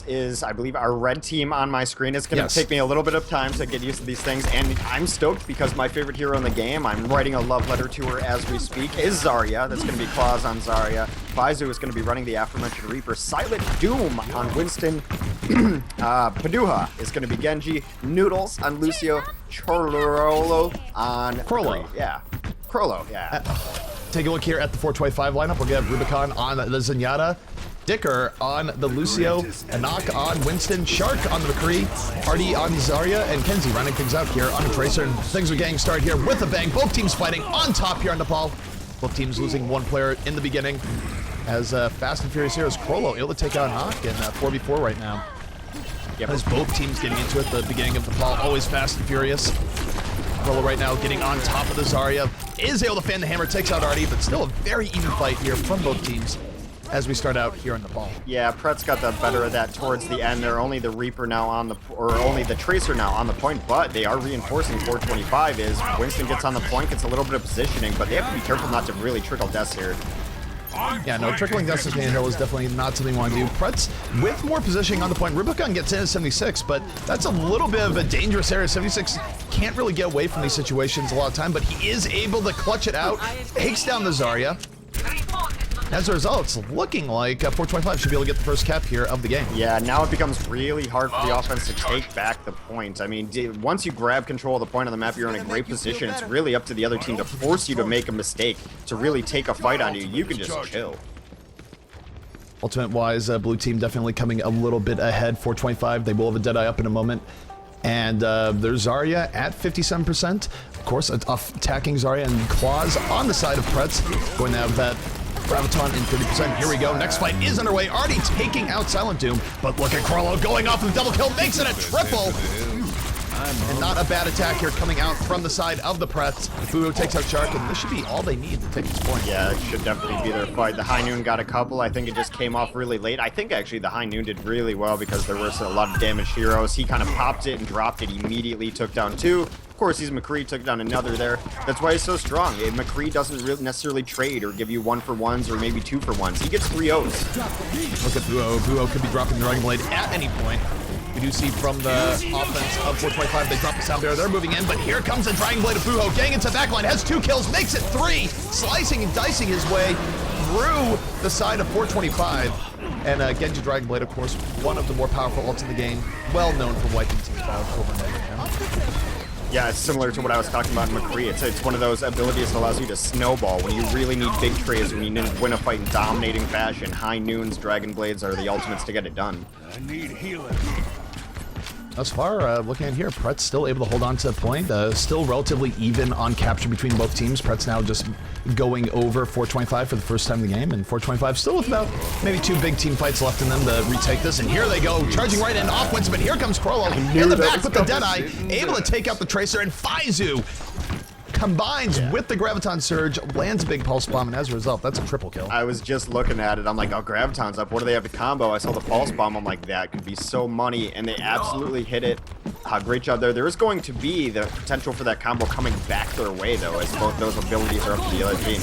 this is, I believe, our red team on my screen. It's going to take me a little bit of time to get used to these things, and I'm stoked because my favorite hero in the game, I'm writing a love letter to her as we speak, is Zarya. That's going to be Claws on Zarya. Faizu is going to be running the aforementioned Reaper. Silent Doom on Winston. Paduha is going to be Genji. Noodles on Lucio. Chorolo on... Crollo. Yeah. Crollo, yeah. Take a look here at the 425 lineup. We'll get Rubicon on the Zenyatta, Dicker on the Lucio, Anak on Winston, Shark on the McCree, Hardy on Zarya, and Kenzie running things out here on the Tracer. And things are getting started here with a bang. Both teams fighting on top here on Nepal. Both teams losing one player in the beginning. As Fast and Furious here is Crollo able to take out Anak in 4v4 right now. As both teams getting into it, the beginning of Nepal, always Fast and Furious. Crollo right now getting on top of the Zarya, is able to fan the hammer, takes out Artie, but still a very even fight here from both teams as we start out here in Nepal. Yeah, Prets got the better of that towards the end. They're only the Reaper now on the, or only the Tracer now on the point, but they are reinforcing 425 is Winston gets on the point, gets a little bit of positioning, but they have to be careful not to really trickle deaths here. Yeah, no, trickling deaths in Hill is definitely not something you want to do. Prets with more positioning on the point. Rubicon gets in at 76, but that's a little bit of a dangerous area. 76 can't really get away from these situations a lot of time, but he is able to clutch it out, takes down the Zarya. As a result, it's looking like 425 should be able to get the first cap here of the game. Yeah, now it becomes really hard for the offense to take back the point. I mean, once you grab control of the point on the map, you're in a great position. It's really up to the other team to force you to make a mistake, to really take a fight on you. You can just chill. Ultimate-wise, blue team definitely coming a little bit ahead. 425, they will have a Deadeye up in a moment. And there's Zarya at 57%. Of course, attacking Zarya and Claws on the side of Prets. Going to have that Graviton in 30%. Here we go. Next fight is underway. Already taking out Silent Doom. But look at Crollo going off with a double kill. Makes it a triple. And not a bad attack here coming out from the side of the Prets. Fugo takes out Shark, and this should be all they need to take this point. Yeah, it should definitely be their fight. The High Noon got a couple. I think it just came off really late. I think actually the High Noon did really well because there was a lot of damaged heroes. He kind of popped it and dropped it immediately, took down two. Of course, he's McCree, took down another there. That's why he's so strong. McCree doesn't really necessarily trade or give you 1-for-1s or maybe 2-for-1s. He gets 3 O's. Look at Fugo. Fugo could be dropping the Dragon Blade at any point. We do see from the offense of 425, they drop the sound barrier. They're moving in, but here comes the Dragon Blade of Fuho. Getting into backline, has 2 kills, makes it 3. Slicing and dicing his way through the side of 425. And Genji Dragon Blade, of course, one of the more powerful ults in the game. Well known for wiping teams out over and over again. Yeah, it's similar to what I was talking about in McCree. It's one of those abilities that allows you to snowball when you really need big trades, when you need to win a fight in dominating fashion. High Noons, Dragon Blades are the ultimates to get it done. I need healing. Thus far, looking at here, Prets still able to hold on to the point. Still relatively even on capture between both teams. Prets now just going over 425 for the first time in the game, and 425 still with about maybe 2 big team fights left in them to retake this. And here they go, charging right in off Winston, but here comes Crollo in the back with the Deadeye, able to take out the Tracer, and Faizu combines with the Graviton Surge, lands a big Pulse Bomb, and as a result, that's a triple kill. I was just looking at it. I'm like, oh, Graviton's up. What do they have to combo? I saw the Pulse Bomb. I'm like, that could be so money, and they absolutely hit it. Great job there. There is going to be the potential for that combo coming back their way, though, as both those abilities are up to the other team.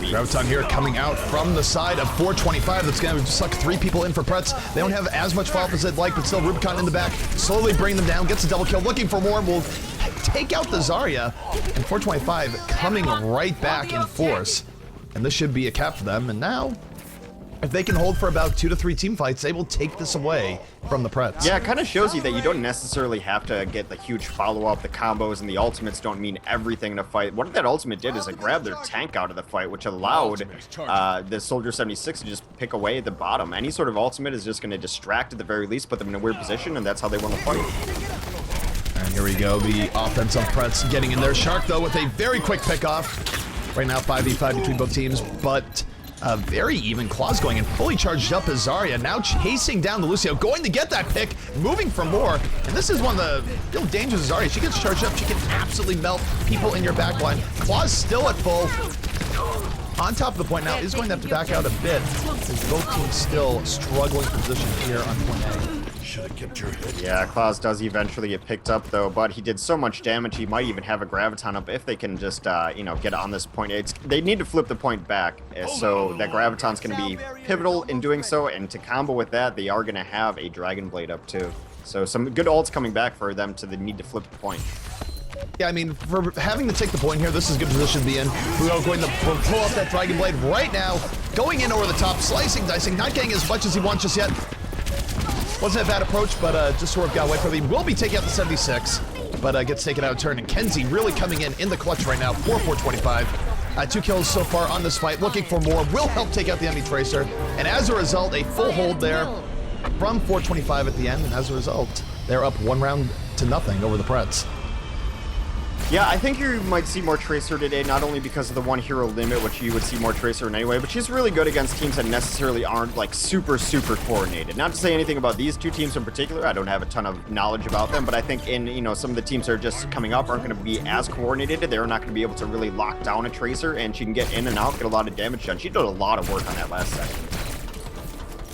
Graviton here coming out from the side of 425. That's going to suck 3 people in for Prets. They don't have as much follow-up as they'd like, but still Rubicon in the back, slowly bringing them down, gets a double kill, looking for more, will take out the Zarya, and 425 coming right back in force. And this should be a cap for them, and now, if they can hold for about 2 to 3 team fights, they will take this away from the Prets. Yeah, it kind of shows you that you don't necessarily have to get the huge follow-up. The combos and the ultimates don't mean everything in a fight. What that ultimate did is it grabbed their tank out of the fight, which allowed the Soldier 76 to just pick away at the bottom. Any sort of ultimate is just going to distract at the very least, put them in a weird position, and that's how they won the fight. And here we go, the offense of Prets getting in there. Shark, though, with a very quick pick-off. Right now, 5v5 between both teams, but very even. Claws going in, fully charged up as Zarya, now chasing down the Lucio, going to get that pick, moving for more. And this is one of the real dangers of Zarya. She gets charged up, she can absolutely melt people in your backline. Claws still at full. on top of the point now, is going to have to back out a bit, as both teams still struggling for position here on point A. Should have kept your head. Yeah, Klaus does eventually get picked up, though, but he did so much damage, he might even have a Graviton up if they can just, you know, get on this point. They need to flip the point back, so that Graviton's going to be pivotal in doing so, and to combo with that, they are going to have a Dragon Blade up, too. So some good ults coming back for them to the need to flip the point. Yeah, I mean, for having to take the point here, this is a good position to be in. Buho going to pull up that Dragon Blade right now, going in over the top, slicing, dicing, not getting as much as he wants just yet. Wasn't a bad approach, but just sort of got away from him. He will be taking out the 76, but gets taken out of turn. And Kenzie really coming in the clutch right now for 425. 2 kills so far on this fight, looking for more. Will help take out the enemy Tracer. And as a result, a full hold there from 425 at the end. And as a result, they're up 1-0 over the Prets. Yeah, I think you might see more Tracer today, not only because of the 1 hero limit, which you would see more Tracer in anyway, but she's really good against teams that necessarily aren't, like, super coordinated. Not to say anything about these two teams in particular, I don't have a ton of knowledge about them, but I think in, you know, some of the teams that are just coming up aren't going to be as coordinated. They're not going to be able to really lock down a Tracer, and she can get in and out, get a lot of damage done. She did a lot of work on that last set.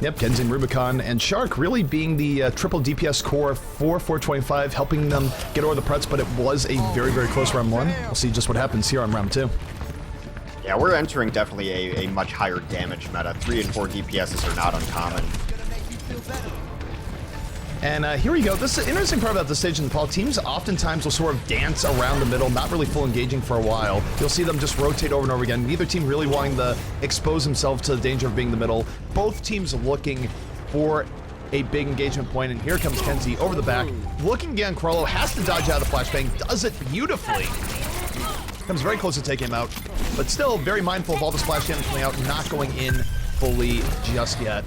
Yep, Kenzie, Rubicon, and Shark really being the triple DPS core for 425, helping them get over the Prets, but it was a very close round 1. We'll see just what happens here on round 2. Yeah, we're entering definitely a much higher damage meta. 3 and 4 DPSs are not uncommon. And here we go. This is the interesting part about this stage in the Paul. Teams oftentimes will sort of dance around the middle, not really full engaging for a while. You'll see them just rotate over and over again. Neither team really wanting to expose themselves to the danger of being the middle. Both teams looking for a big engagement point, and here comes Kenzie over the back. Looking again, Crollo has to dodge out of the flashbang, does it beautifully. Comes very close to taking him out, but still very mindful of all the splash damage coming out, not going in fully just yet.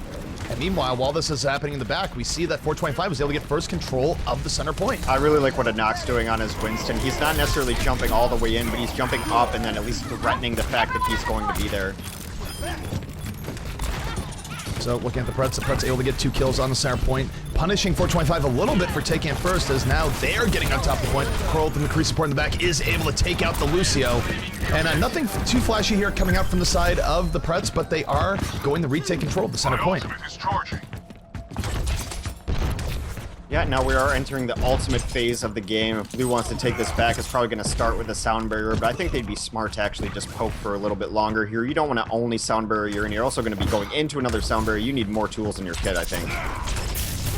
And meanwhile, while this is happening in the back, we see that 425 was able to get first control of the center point. I really like what Anox doing on his Winston. He's not necessarily jumping all the way in, but he's jumping up and then at least threatening the fact that he's going to be there. So looking at the Prets able to get 2 kills on the center point, punishing 425 a little bit for taking it first, as now they're getting on top of the point. Pearl, the McCree support in the back, is able to take out the Lucio. And nothing too flashy here coming out from the side of the Prets, but they are going to retake control of the center point. Yeah, now we are entering the ultimate phase of the game. If Blue wants to take this back, it's probably going to start with a sound barrier, but I think they'd be smart to actually just poke for a little bit longer here. You don't want to only sound barrier, and you're also going to be going into another sound barrier. You need more tools in your kit, I think.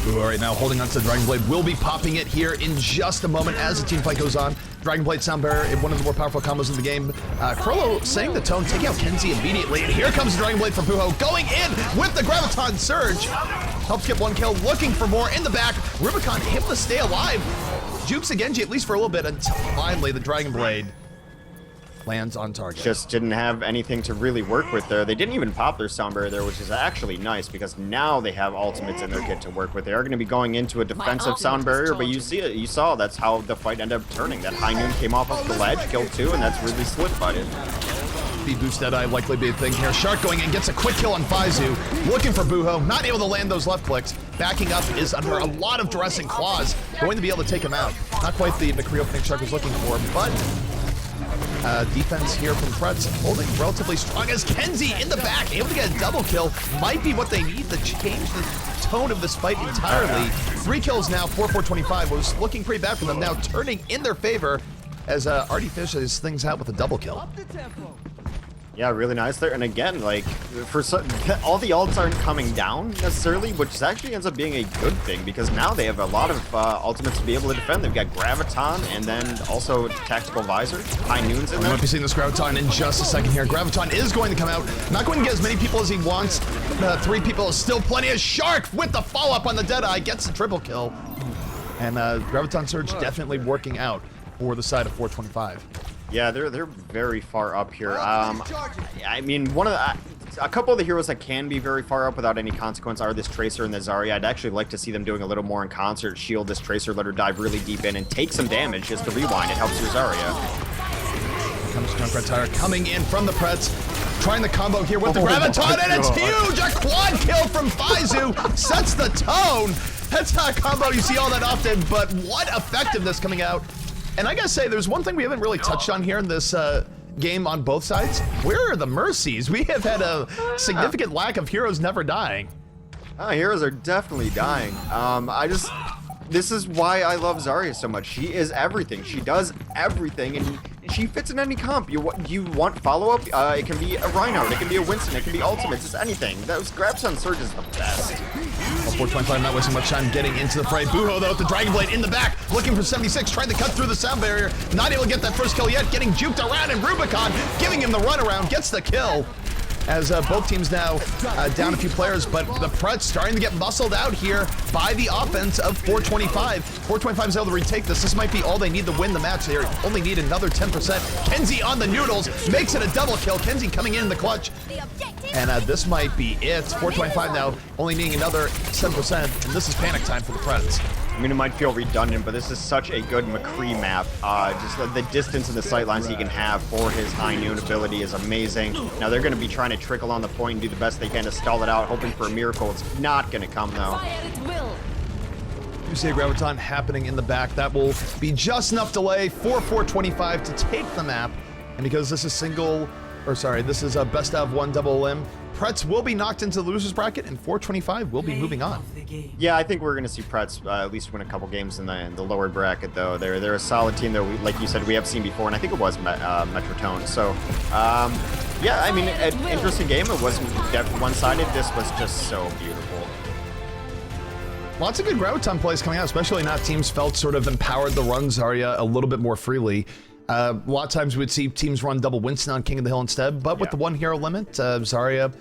Ooh, all right, now holding on to the Dragon Blade. Will be popping it here in just a moment as the team fight goes on. Dragon Blade sound barrier, one of the more powerful combos in the game. Crollo setting the tone, taking out Kenzie immediately, and here comes the Dragon Blade from Buho, going in with the Graviton Surge. Helps get 1 kill, looking for more in the back. Rubicon able to stay alive. Jukes a Genji at least for a little bit until finally the Dragon Blade lands on target. Just didn't have anything to really work with there. They didn't even pop their sound barrier there, which is actually nice because now they have ultimates in their kit to work with. They are going to be going into a defensive sound barrier, but you see it, you saw that's how the fight ended up turning. That High Noon came off of the ledge, killed 2, and that's really solidified it. Speed boost Deadeye likely be a thing here. Shark going in, gets a quick kill on Faizu. Looking for Buho, not able to land those left clicks. Backing up is under a lot of duress and claws. Going to be able to take him out. Not quite the McCree opening Shark was looking for, but defense here from Prets holding relatively strong as Kenzie in the back, able to get a double kill. Might be what they need to change the tone of this fight entirely. 3 kills now for 425. Was looking pretty bad for them, now turning in their favor as Artie fishes things out with a double kill. Yeah, really nice there. And again, like, for all the ults aren't coming down necessarily, which actually ends up being a good thing because now they have a lot of ultimates to be able to defend. They've got Graviton and then also Tactical Visor. High Noon's in there. We might be seeing this Graviton in just a second here. Graviton is going to come out. Not going to get as many people as he wants. 3 people is still plenty. As Shark with the follow-up on the Deadeye gets the triple kill. And Graviton Surge definitely working out for the side of 425. Yeah, they're very far up here. I mean, a couple of the heroes that can be very far up without any consequence are this Tracer and the Zarya. I'd actually like to see them doing a little more in concert. Shield this Tracer, let her dive really deep in and take some damage just to rewind. It helps your Zarya. Here comes Junkrat Tire coming in from the Prets. Trying the combo here with the Graviton, and it's huge! A quad kill from Faizu sets the tone. That's not a combo you see all that often, but what effectiveness coming out. And I gotta say, there's one thing we haven't really touched on here in this game on both sides. Where are the mercies? We have had a significant lack of heroes never dying. Heroes are definitely dying. This is why I love Zarya so much. She is everything. She does everything, and she fits in any comp. You want follow-up? It can be a Reinhardt, it can be a Winston, it can be ultimates, it's anything. Those grabs on Surge is the best. Well, 425 not wasting much time getting into the fray. Buho, though, with the Dragon Blade in the back, looking for 76, trying to cut through the sound barrier. Not able to get that first kill yet, getting juked around, and Rubicon giving him the runaround, gets the kill. As both teams now down a few players, but the Prets starting to get muscled out here by the offense of 425. 425 is able to retake this. This might be all they need to win the match. They only need another 10%. Kenzie on the noodles, makes it a double kill. Kenzie coming in the clutch. And this might be it. 425 now only needing another 7%, and this is panic time for the Prets. I mean, it might feel redundant, but this is such a good McCree map. Just the distance and the sightlines he can have for his high noon ability is amazing. Now they're going to be trying to trickle on the point and do the best they can to stall it out, hoping for a miracle. It's not going to come, though. You see a graviton happening in the back. That will be just enough delay for 425 to take the map. And because this is this is a best of one double limb, Prets will be knocked into the losers bracket, and 425 will be moving on. Yeah, I think we're going to see Prets at least win a couple games in the lower bracket, though. They're a solid team that, like you said, we have seen before, and I think it was Metrotone. So, yeah, I mean, an interesting game. It wasn't one-sided. This was just so beautiful. Lots of good graviton plays coming out, especially now teams felt sort of empowered to run Zarya a little bit more freely. A lot of times we'd see teams run double Winston on King of the Hill instead, but with the one hero limit, Zarya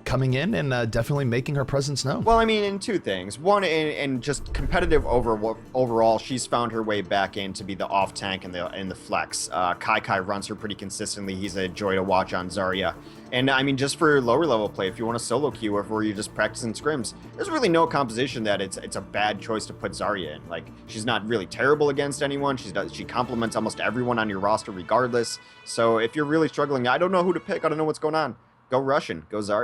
coming in and definitely making her presence known. Well, I mean, in two things. One, in just competitive overall, she's found her way back in to be the off tank and the flex. Kai runs her pretty consistently. He's a joy to watch on Zarya. And I mean, just for lower level play, if you want a solo queue or where you're just practicing scrims, there's really no composition that it's a bad choice to put Zarya in. Like, she's not really terrible against anyone. She complements almost everyone on your roster regardless. So if you're really struggling, I don't know who to pick. I don't know what's going on. Go Russian. Go Zarya.